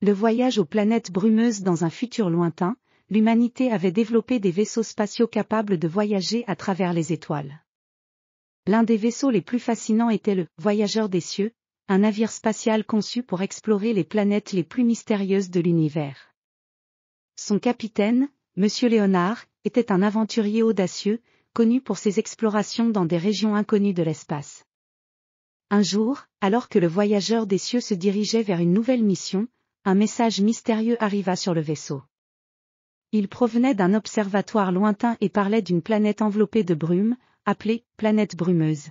Le voyage aux planètes brumeuses dans un futur lointain, l'humanité avait développé des vaisseaux spatiaux capables de voyager à travers les étoiles. L'un des vaisseaux les plus fascinants était le « Voyageur des cieux », un navire spatial conçu pour explorer les planètes les plus mystérieuses de l'univers. Son capitaine, M. Léonard, était un aventurier audacieux, connu pour ses explorations dans des régions inconnues de l'espace. Un jour, alors que le voyageur des cieux se dirigeait vers une nouvelle mission, un message mystérieux arriva sur le vaisseau. Il provenait d'un observatoire lointain et parlait d'une planète enveloppée de brume, appelée « planète brumeuse ».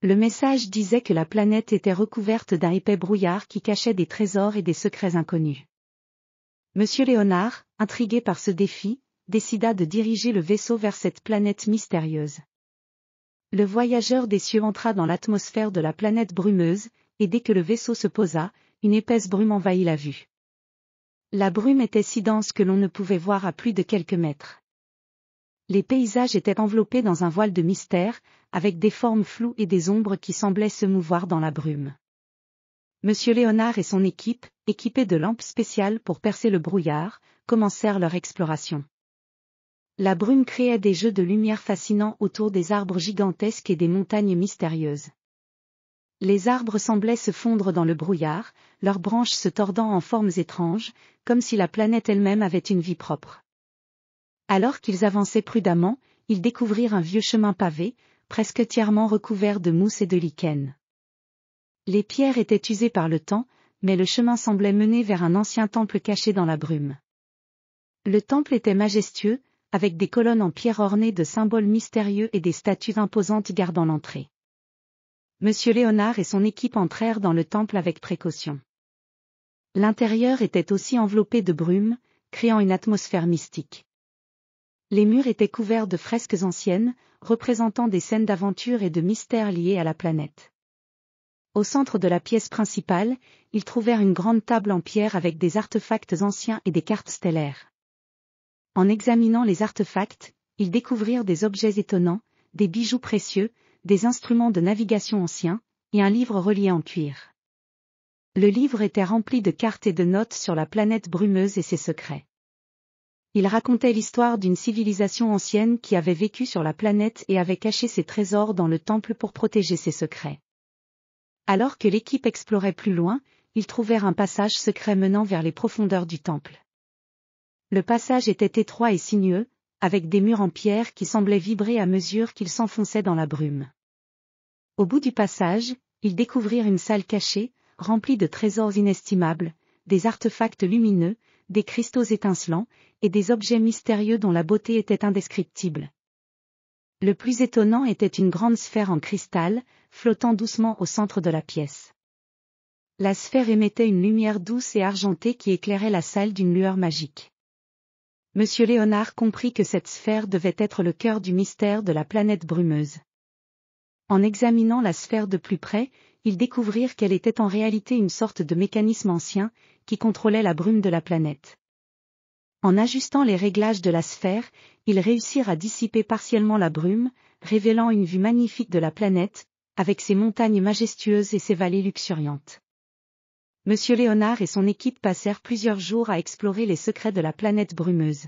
Le message disait que la planète était recouverte d'un épais brouillard qui cachait des trésors et des secrets inconnus. Monsieur Léonard, intrigué par ce défi, décida de diriger le vaisseau vers cette planète mystérieuse. Le voyageur des cieux entra dans l'atmosphère de la planète brumeuse, et dès que le vaisseau se posa, une épaisse brume envahit la vue. La brume était si dense que l'on ne pouvait voir à plus de quelques mètres. Les paysages étaient enveloppés dans un voile de mystère, avec des formes floues et des ombres qui semblaient se mouvoir dans la brume. Monsieur Léonard et son équipe, équipés de lampes spéciales pour percer le brouillard, commencèrent leur exploration. La brume créait des jeux de lumière fascinants autour des arbres gigantesques et des montagnes mystérieuses. Les arbres semblaient se fondre dans le brouillard, leurs branches se tordant en formes étranges, comme si la planète elle-même avait une vie propre. Alors qu'ils avançaient prudemment, ils découvrirent un vieux chemin pavé, presque entièrement recouvert de mousse et de lichen. Les pierres étaient usées par le temps, mais le chemin semblait mener vers un ancien temple caché dans la brume. Le temple était majestueux, avec des colonnes en pierre ornées de symboles mystérieux et des statues imposantes gardant l'entrée. Monsieur Léonard et son équipe entrèrent dans le temple avec précaution. L'intérieur était aussi enveloppé de brume, créant une atmosphère mystique. Les murs étaient couverts de fresques anciennes, représentant des scènes d'aventure et de mystères liés à la planète. Au centre de la pièce principale, ils trouvèrent une grande table en pierre avec des artefacts anciens et des cartes stellaires. En examinant les artefacts, ils découvrirent des objets étonnants, des bijoux précieux, des instruments de navigation anciens, et un livre relié en cuir. Le livre était rempli de cartes et de notes sur la planète brumeuse et ses secrets. Il racontait l'histoire d'une civilisation ancienne qui avait vécu sur la planète et avait caché ses trésors dans le temple pour protéger ses secrets. Alors que l'équipe explorait plus loin, ils trouvèrent un passage secret menant vers les profondeurs du temple. Le passage était étroit et sinueux, avec des murs en pierre qui semblaient vibrer à mesure qu'ils s'enfonçaient dans la brume. Au bout du passage, ils découvrirent une salle cachée, remplie de trésors inestimables, des artefacts lumineux, des cristaux étincelants, et des objets mystérieux dont la beauté était indescriptible. Le plus étonnant était une grande sphère en cristal, flottant doucement au centre de la pièce. La sphère émettait une lumière douce et argentée qui éclairait la salle d'une lueur magique. Monsieur Léonard comprit que cette sphère devait être le cœur du mystère de la planète brumeuse. En examinant la sphère de plus près, ils découvrirent qu'elle était en réalité une sorte de mécanisme ancien, qui contrôlait la brume de la planète. En ajustant les réglages de la sphère, ils réussirent à dissiper partiellement la brume, révélant une vue magnifique de la planète, avec ses montagnes majestueuses et ses vallées luxuriantes. Monsieur Léonard et son équipe passèrent plusieurs jours à explorer les secrets de la planète brumeuse.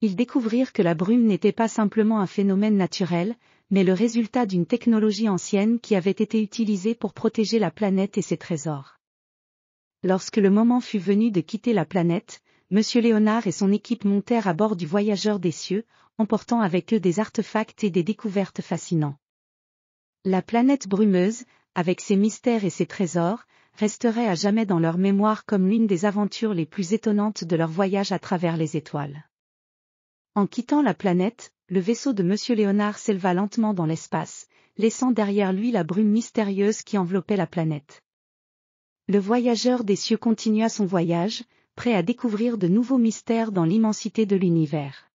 Ils découvrirent que la brume n'était pas simplement un phénomène naturel, mais le résultat d'une technologie ancienne qui avait été utilisée pour protéger la planète et ses trésors. Lorsque le moment fut venu de quitter la planète, Monsieur Léonard et son équipe montèrent à bord du voyageur des cieux, emportant avec eux des artefacts et des découvertes fascinants. La planète brumeuse, avec ses mystères et ses trésors, resterait à jamais dans leur mémoire comme l'une des aventures les plus étonnantes de leur voyage à travers les étoiles. En quittant la planète, le vaisseau de Monsieur Léonard s'éleva lentement dans l'espace, laissant derrière lui la brume mystérieuse qui enveloppait la planète. Le voyageur des cieux continua son voyage, prêt à découvrir de nouveaux mystères dans l'immensité de l'univers.